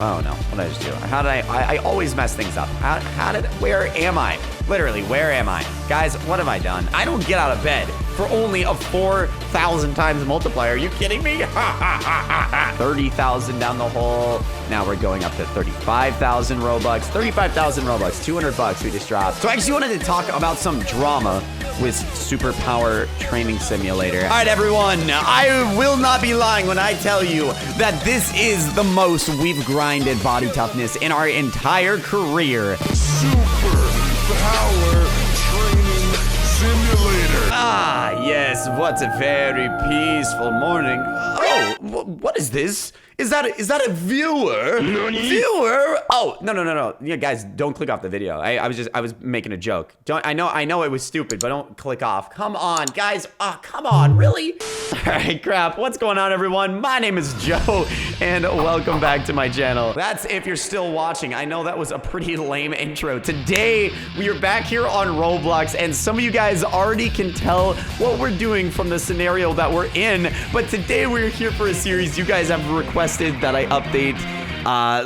Oh no, what did I just do? How did I always mess things up. Where am I? Literally, where am I? Guys, what have I done? I don't get out of bed for only a 4,000 times multiplier. Are you kidding me? 30,000 down the hole. Now we're going up to 35,000 Robux. 35,000 Robux, 200 bucks we just dropped. So I actually wanted to talk about some drama with Superpower Training Simulator. All right, everyone, I will not be lying when I tell you that this is the most we've grinded body toughness in our entire career. Superpower Training Simulator. Ah, yes, what a very peaceful morning. Oh, what is this? Is that a viewer? Viewer? Oh, no. Yeah, guys, don't click off the video. I was making a joke. I know it was stupid, but don't click off. Come on, guys. Oh, come on, really? All right, crap. What's going on, everyone? My name is Joe, and welcome back to my channel. That's if you're still watching. I know that was a pretty lame intro. Today, we are back here on Roblox, and some of you guys already can tell what we're doing from the scenario that we're in, but today we're here for a series you guys have requested that I update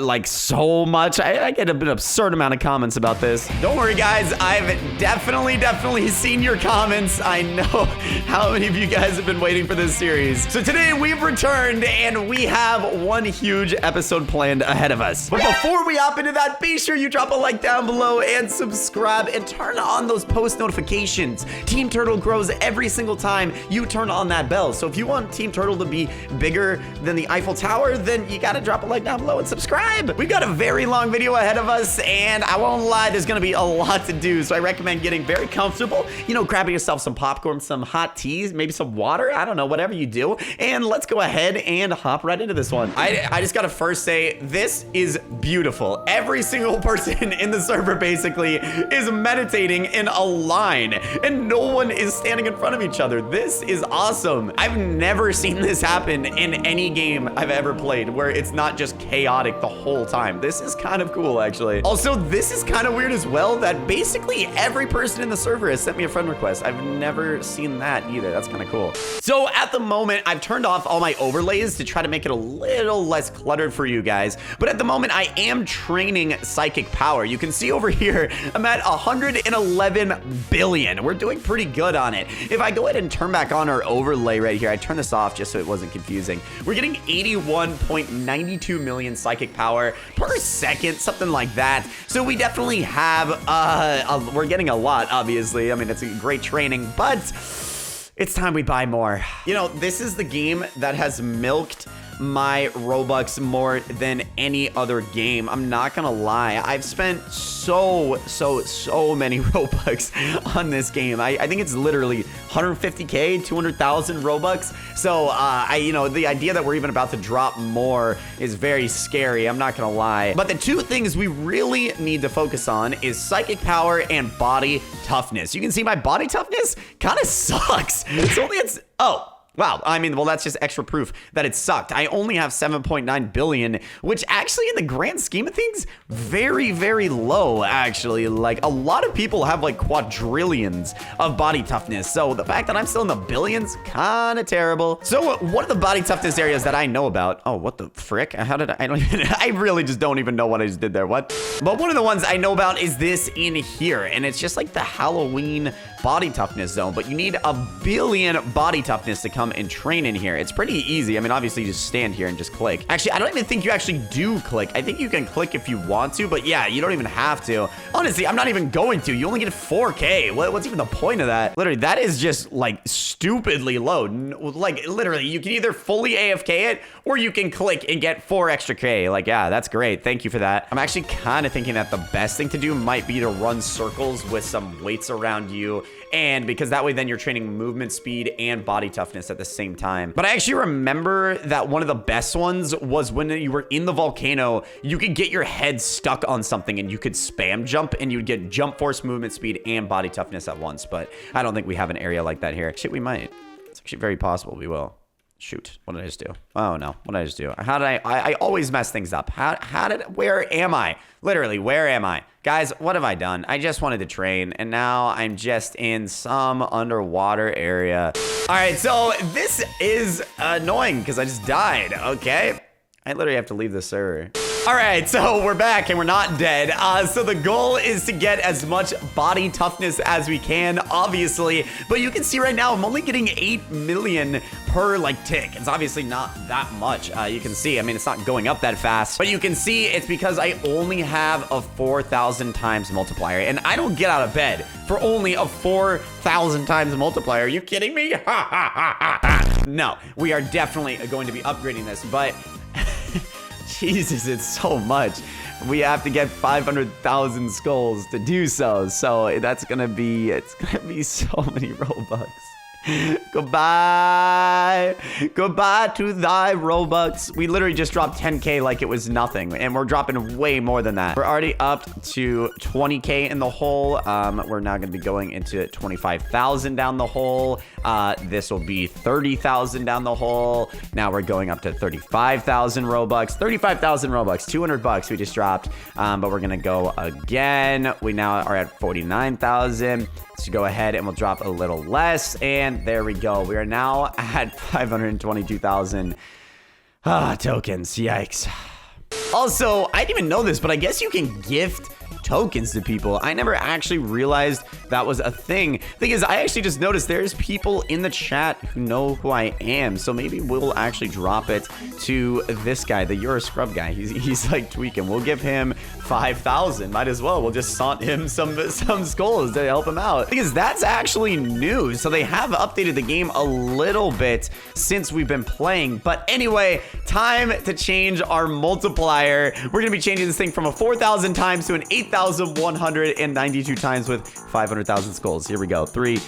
like so much. I get an absurd amount of comments about this. Don't worry, guys. I've definitely seen your comments. I know how many of you guys have been waiting for this series. So today we've returned and we have one huge episode planned ahead of us. But before we hop into that, be sure you drop a like down below and subscribe and turn on those post notifications. Team Turtle grows every single time you turn on that bell. So if you want Team Turtle to be bigger than the Eiffel Tower, then you gotta drop a like down below and subscribe. We've got a very long video ahead of us, and I won't lie, there's gonna be a lot to do, so I recommend getting very comfortable, you know, grabbing yourself some popcorn, some hot teas, maybe some water, I don't know, whatever you do, and let's go ahead and hop right into this one. I just gotta first say, this is beautiful. Every single person in the server basically is meditating in a line, and no one is standing in front of each other. This is awesome. I've never seen this happen in any game I've ever played, where it's not just chaotic the whole time. This is kind of cool, actually. Also, this is kind of weird as well, that basically every person in the server has sent me a friend request. I've never seen that either. That's kind of cool. So at the moment, I've turned off all my overlays to try to make it a little less cluttered for you guys. But at the moment, I am training psychic power. You can see over here, I'm at 111 billion. We're doing pretty good on it. If I go ahead and turn back on our overlay right here, I turn this off just so it wasn't confusing. We're getting 81.92 million psychic power per second, something like that. So we definitely have, we're getting a lot, obviously. I mean, it's a great training, but it's time we buy more. You know, this is the game that has milked my Robux more than any other game. I'm not gonna lie. I've spent so many Robux on this game. I think it's literally 150K, 200,000 Robux. So, you know, the idea that we're even about to drop more is very scary. I'm not gonna lie. But the two things we really need to focus on is psychic power and body toughness. You can see my body toughness kind of sucks. Oh. Wow, I mean, well, that's just extra proof that it sucked. I only have 7.9 billion, which actually in the grand scheme of things, very low, actually. Like, a lot of people have like quadrillions of body toughness. So the fact that I'm still in the billions, kind of terrible. So one of the body toughness areas that I know about, oh, what the frick? How did I really just don't even know what I just did there. What? But one of the ones I know about is this in here. And it's just like the Halloween body toughness zone, but you need 1 billion body toughness to come and train in here. It's pretty easy. I mean, obviously you just stand here and just click. Actually, I don't even think you actually do click. I think you can click if you want to, but yeah, you don't even have to. Honestly, I'm not even going to. You only get 4K. What's even the point of that? Literally, that is just like stupidly low. Like literally, you can either fully AFK it or you can click and get 4 extra K. Like, yeah, that's great. Thank you for that. I'm actually kind of thinking that the best thing to do might be to run circles with some weights around you, and because that way then you're training movement speed and body toughness at the same time. But I actually remember that one of the best ones was when you were in the volcano, you could get your head stuck on something and you could spam jump and you would get jump force, movement speed, and body toughness at once. But I don't think we have an area like that here. Shit, we might. It's actually very possible we will. Shoot, what did I just do? Oh no, what did I just do? How did I always mess things up. Where am I? Literally, where am I? Guys, what have I done? I just wanted to train, and now I'm just in some underwater area. All right, so this is annoying because I just died, okay? I literally have to leave the server. All right, so we're back and we're not dead. So the goal is to get as much body toughness as we can, obviously. But you can see right now, I'm only getting 8 million per like tick. It's obviously not that much. You can see, I mean, it's not going up that fast. But you can see it's because I only have a 4,000 times multiplier. And I don't get out of bed for only a 4,000 times multiplier. Are you kidding me? No, we are definitely going to be upgrading this, but Jesus, it's so much. We have to get 500,000 skulls to do so. So that's gonna be, it's gonna be so many Robux. Goodbye. Goodbye to thy Robux. We literally just dropped 10K like it was nothing. And we're dropping way more than that. We're already up to 20K in the hole. We're now going to be going into 25,000 down the hole. This will be 30,000 down the hole. Now we're going up to 35,000 Robux. 35,000 Robux. 200 bucks we just dropped. But we're going to go again. We now are at 49,000. So go ahead and we'll drop a little less. And there we go. We are now at 522,000 tokens. Yikes. Also, I didn't even know this, but I guess you can gift tokens to people. I never actually realized that was a thing. Thing is, I actually just noticed there's people in the chat who know who I am. So maybe we'll actually drop it to this guy, the You're a Scrub guy. He's like tweaking. We'll give him 5,000. Might as well. We'll just saunt him some skulls to help him out. Because that's actually new. So they have updated the game a little bit since we've been playing. But anyway, time to change our multiplier. We're going to be changing this thing from a 4,000 times to an 8,192 times with 500,000 skulls. Here we go. 3,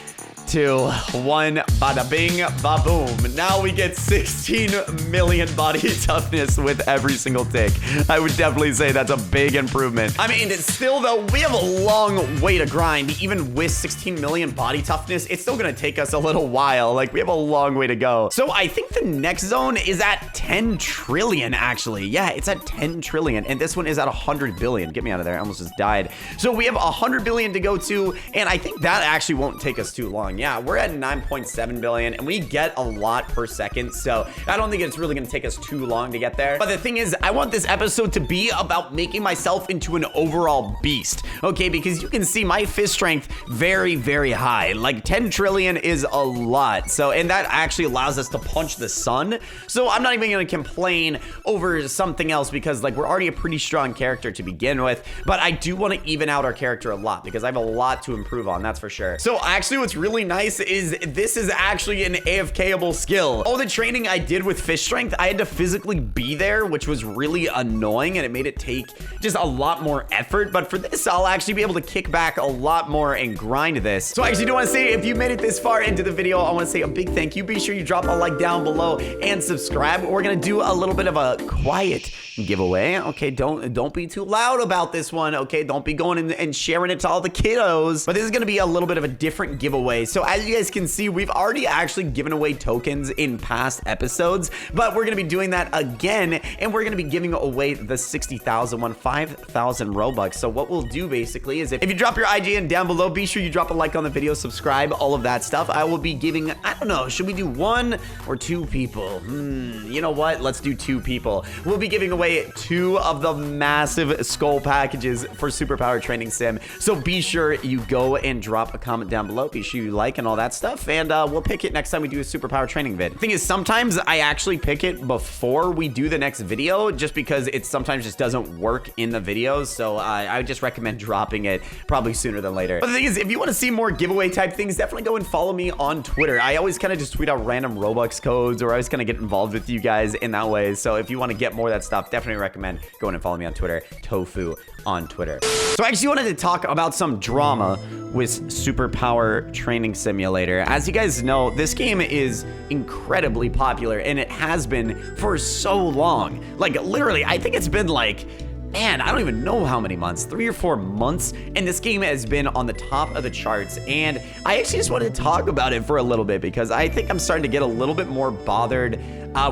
2, 1, bada bing, ba boom. Now we get 16 million body toughness with every single tick. I would definitely say that's a big improvement. I mean, it's still though, we have a long way to grind. Even with 16 million body toughness, it's still gonna take us a little while. Like, we have a long way to go. So I think the next zone is at 10 trillion, actually. Yeah, it's at 10 trillion, and this one is at 100 billion. Get me out of there, I almost just died. So we have 100 billion to go to, and I think that actually won't take us too long. Yeah, we're at 9.7 billion and we get a lot per second. So I don't think it's really going to take us too long to get there. But the thing is, I want this episode to be about making myself into an overall beast. Okay, because you can see my fist strength very, very high. Like 10 trillion is a lot. So, and that actually allows us to punch the sun. So I'm not even going to complain over something else because like we're already a pretty strong character to begin with. But I do want to even out our character a lot because I have a lot to improve on, that's for sure. So actually what's really nice is this is actually an AFK-able skill. All the training I did with fish strength, I had to physically be there, which was really annoying and it made it take just a lot more effort. But for this, I'll actually be able to kick back a lot more and grind this. So I actually do want to say, if you made it this far into the video, I want to say a big thank you. Be sure you drop a like down below and subscribe. We're going to do a little bit of a quiet giveaway. Okay, don't be too loud about this one. Okay, don't be going and sharing it to all the kiddos. But this is going to be a little bit of a different giveaway. So as you guys can see, we've already actually given away tokens in past episodes, but we're going to be doing that again, and we're going to be giving away the 60,000 one, 5,000 Robux. So what we'll do basically is if you drop your IGN down below, be sure you drop a like on the video, subscribe, all of that stuff. I will be giving, I don't know, should we do 1 or 2 people? You know what? Let's do 2 people. We'll be giving away 2 of the massive skull packages for Superpower Training Sim. So be sure you go and drop a comment down below. Be sure you like and all that stuff, and we'll pick it next time we do a Superpower Training vid. The thing is, sometimes I actually pick it before we do the next video just because it sometimes just doesn't work in the videos. So I would just recommend dropping it probably sooner than later. But the thing is, if you want to see more giveaway type things, definitely go and follow me on Twitter. I always kind of just tweet out random Robux codes, or I always kind of get involved with you guys in that way. So if you want to get more of that stuff, definitely recommend going and follow me on Twitter, Tofuu on Twitter. So I actually wanted to talk about some drama with Superpower Training Simulator. As you guys know, this game is incredibly popular, and it has been for so long. Like literally, I think it's been like, man, I don't even know how many months, 3 or 4 months, and this game has been on the top of the charts. And I actually just wanted to talk about it for a little bit because I think I'm starting to get a little bit more bothered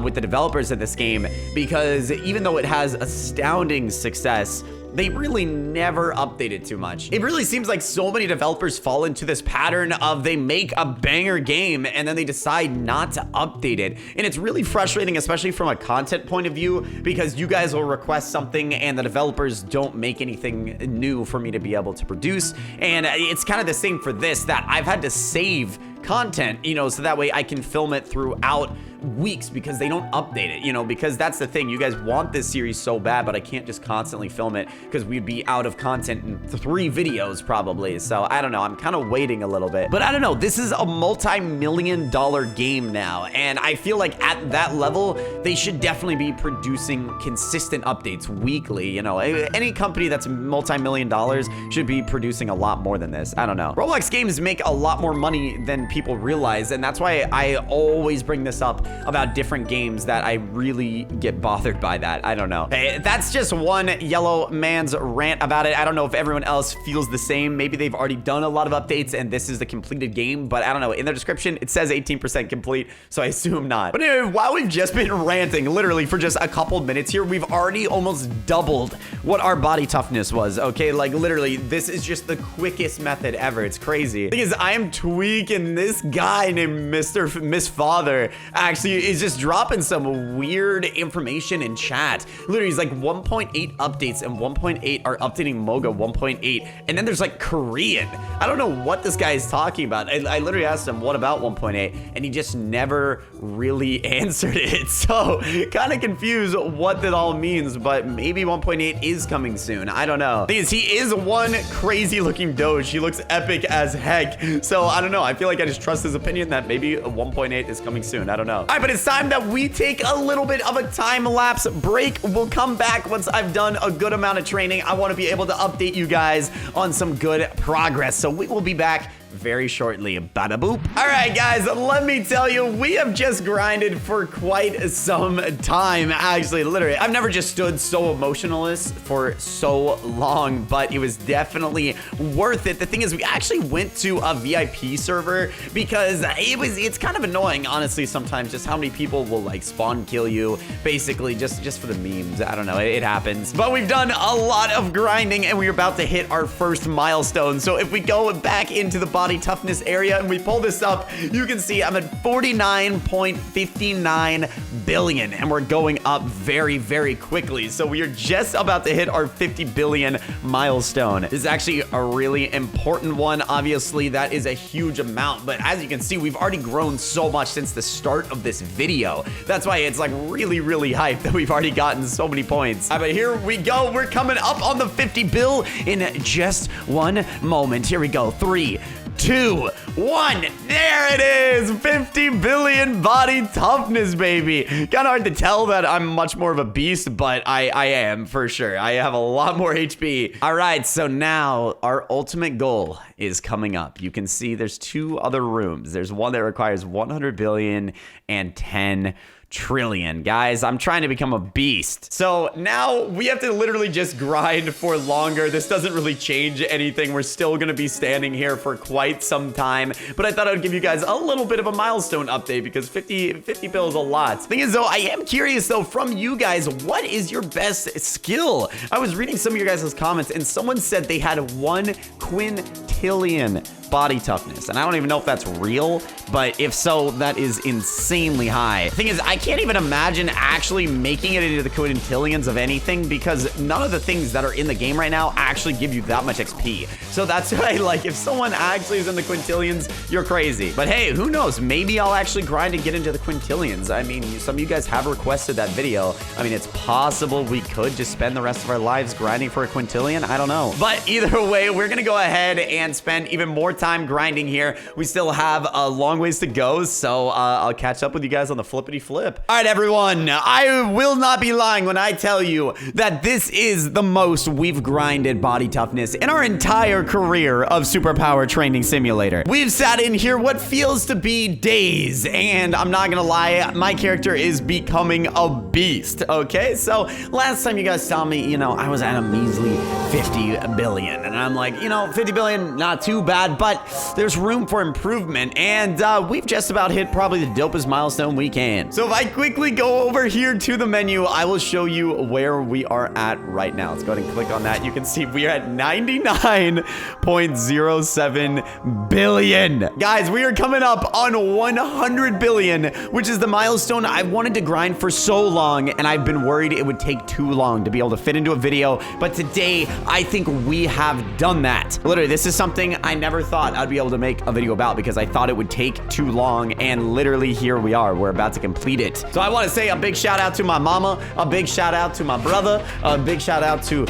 with the developers of this game, because even though it has astounding success, They really never update it too much. It really seems like so many developers fall into this pattern of they make a banger game and then they decide not to update it. And it's really frustrating, especially from a content point of view, because you guys will request something and the developers don't make anything new for me to be able to produce. And it's kind of the same for this, that I've had to save content, you know, so that way I can film it throughout weeks because they don't update it, you know, because that's the thing. You guys want this series so bad, but I can't just constantly film it because we'd be out of content in 3 videos probably. So I don't know. I'm kind of waiting a little bit, but I don't know. This is a multi-million-dollar game now, and I feel like at that level, they should definitely be producing consistent updates weekly. You know, any company that's multi-million dollars should be producing a lot more than this. I don't know. Roblox games make a lot more money than people realize, and that's why I always bring this up about different games that I really get bothered by that. I don't know. Hey, that's just one yellow man's rant about it. I don't know if everyone else feels the same. Maybe they've already done a lot of updates and this is the completed game, but I don't know. In their description, it says 18% complete, so I assume not. But anyway, while we've just been ranting literally for just a couple minutes here, we've already almost doubled what our body toughness was, okay? Like literally, this is just the quickest method ever. It's crazy. The thing is, I am tweaking. This guy named Miss Father actually is just dropping some weird information in chat. Literally, he's like 1.8 updates and 1.8 are updating Moga 1.8. And then there's like Korean. I don't know what this guy is talking about. I literally asked him, what about 1.8? And he just never really answered it. So kind of confused what that all means, but maybe 1.8 is coming soon. I don't know. The thing is, he is one crazy looking doge. He looks epic as heck. So I don't know. I feel like I just trust his opinion that maybe 1.8 is coming soon. I don't know. All right, but it's time that we take a little bit of a time lapse break. We'll come back once I've done a good amount of training. I want to be able to update you guys on some good progress. So we will be back very shortly. Bada boop. All right, guys, let me tell you, we have just grinded for quite some time. Actually, literally, I've never just stood so emotionless for so long, but it was definitely worth it. The thing is, we actually went to a VIP server because it's kind of annoying, honestly, sometimes just how many people will like spawn kill you, basically just for the memes. I don't know, it happens. But we've done a lot of grinding and we're about to hit our first milestone. So if we go back into the body toughness area and we pull this up, you can see I'm at 49.59 billion and we're going up very, very quickly. So we are just about to hit our 50 billion milestone. This is actually a really important one. Obviously, that is a huge amount, but as you can see, we've already grown so much since the start of this video. That's why it's like really, really hyped that we've already gotten so many points. All right, but here we go. We're coming up on the 50 bill in just one moment. Here we go. 3, 2, 1. There it is. 50 billion body toughness, baby. Kind of hard to tell that I'm much more of a beast, but I am for sure. I have a lot more HP. All right, so now our ultimate goal is coming up. You can see there's 2 other rooms. There's one that requires 100 billion and 10 trillion. Guys, I'm trying to become a beast. So now we have to literally just grind for longer. This doesn't really change anything. We're still gonna be standing here for quite some time, but I thought I would give you guys a little bit of a milestone update because 50 bill is a lot. Thing is though, I am curious though from you guys, what is your best skill? I was reading some of your guys' comments and someone said they had 1 quintillion body toughness, and I don't even know if that's real, but if so, that is insanely high. The thing is, I can't even imagine actually making it into the quintillions of anything because none of the things that are in the game right now actually give you that much XP. So that's why, like, if someone actually is in the quintillions, you're crazy. But hey, who knows? Maybe I'll actually grind and get into the quintillions. I mean, some of you guys have requested that video. I mean, it's possible we could just spend the rest of our lives grinding for a quintillion. I don't know. But either way, we're gonna go ahead and spend even more time grinding here. We still have a long ways to go, so I'll catch up with you guys on the flippity flip. All right, everyone, I will not be lying when I tell you that this is the most we've grinded body toughness in our entire career of Superpower Training Simulator. We've sat in here what feels to be days, and I'm not gonna lie, my character is becoming a beast, okay? So last time you guys saw me, you know, I was at a measly 50 billion, and I'm like, you know, 50 billion, not too bad, but but there's room for improvement, and we've just about hit probably the dopest milestone we can. So if I quickly go over here to the menu, I will show you where we are at right now. Let's go ahead and click on that. You can see we are at 99.07 billion. Guys, we are coming up on 100 billion, which is the milestone I wanted to grind for so long, and I've been worried it would take too long to be able to fit into a video, but today I think we have done that. Literally, this is something I never thought I'd be able to make a video about because I thought it would take too long, and literally here we are. We're about to complete it. So I want to say a big shout out to my mama, a big shout out to my brother, a big shout out to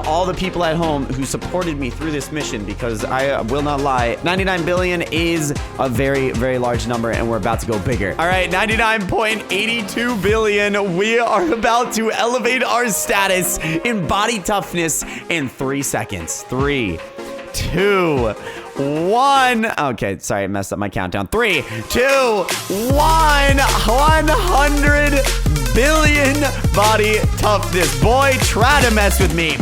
all the people at home who supported me through this mission, because I will not lie, 99 billion is a very, very large number, and we're about to go bigger. All right, 99.82 billion. We are about to elevate our status in body toughness in 3 seconds. 3, 2, 1. Okay, sorry, I messed up my countdown. 3, 2, 1. 100 billion body toughness. Boy, try to mess with me.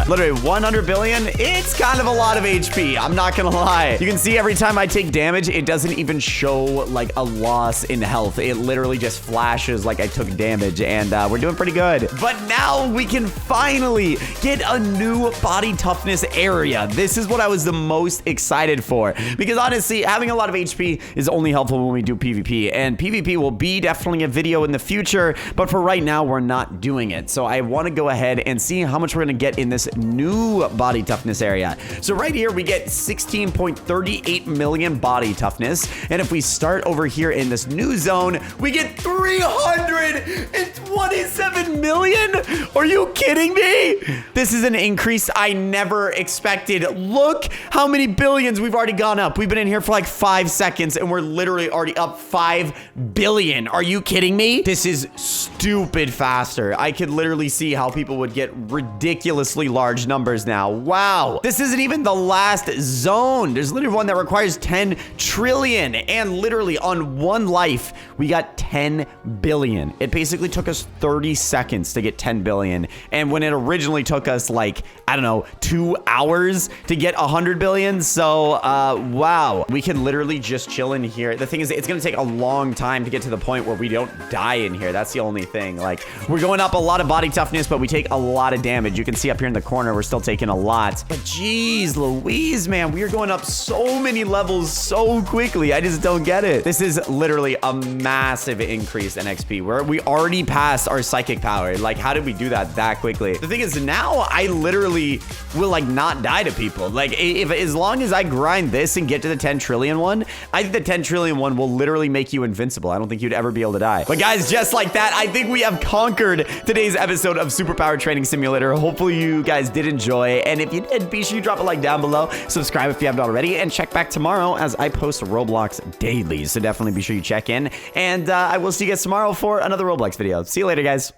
Literally 100 billion. It's kind of a lot of HP. I'm not gonna lie. You can see every time I take damage, it doesn't even show like a loss in health. It literally just flashes like I took damage, and we're doing pretty good. But now we can finally get a new body toughness area. This is what I was the most excited for, because honestly, having a lot of HP is only helpful when we do PvP, and PvP will be definitely a video in the future, but for right now, we're not doing it. So I want to go ahead and see how much we're gonna get in this new body toughness area. So right here, we get 16.38 million body toughness. And if we start over here in this new zone, we get 327 million. Are you kidding me? This is an increase I never expected. Look how many billions we've already gone up. We've been in here for like 5 seconds, and we're literally already up 5 billion. Are you kidding me? This is stupid faster. I could literally see how people would get ridiculously large numbers now. Wow. This isn't even the last zone. There's literally one that requires 10 trillion. And literally on one life, we got 10 billion. It basically took us 30 seconds to get 10 billion. And when it originally took us like, I don't know, 2 hours to get 100 billion. So, wow. We can literally just chill in here. The thing is, it's going to take a long time to get to the point where we don't die in here. That's the only thing. Like, we're going up a lot of body toughness, but we take a lot of damage. You can see up here in the corner, we're still taking a lot. But geez Louise, man, we are going up so many levels so quickly. I just don't get it. This is literally a massive increase in XP. We already passed our psychic power. Like, how did we do that quickly? The thing is, now I literally will like not die to people. Like, if as long as I grind this and get to the 10 trillion one, I think the 10 trillion one will literally make you invincible. I don't think you'd ever be able to die. But guys, just like that, I think we have conquered today's episode of Superpower Training Simulator. Hopefully you guys did enjoy, and if you did, be sure you drop a like down below, subscribe if you haven't already, and check back tomorrow as I post Roblox daily. So definitely be sure you check in, and I will see you guys tomorrow for another Roblox video. See you later, guys.